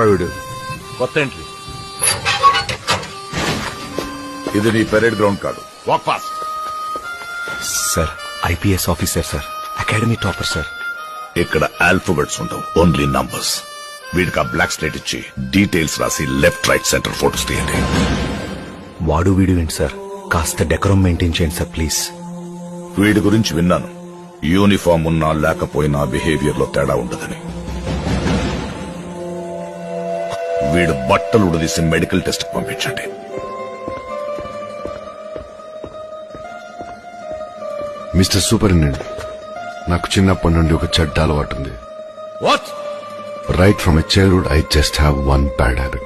ఎవడ్రా వీడు? కొత్త ఎంట్రీ. ఇది నీ పెరేడ్ గ్రౌండ్ కాదు. Walk fast. Sir IPS officer sir, academy topper sir. ఇక్కడ ఆల్ఫాబెట్స్ ఉండవు, ఓన్లీ నంబర్స్. వీడికి ఆ బ్లాక్ స్లేట్ ఇచ్చి డీటెయిల్స్ రాసి లెఫ్ట్ రైట్ సెంటర్ ఫోటోస్ తీయండి. వాడు వీడు ఏంటి సార్, కాస్త డెకరం మెయింటైన్ చేయండి సార్ ప్లీజ్. వీడి గురించి విన్నాను, యూనిఫామ్ ఉన్నా లేకపోయినా బిహేవియర్ లో తేడా ఉండదని. వీడు బట్టలు ఉడదీసి మెడికల్ టెస్ట్ పంపించండి. మిస్టర్ సూపరింటెండెంట్, నాకు చిన్నప్పటి నుండి ఒక చెడ్డ అలవాటు ఉంది. What? Right from a childhood, I just have one bad habit.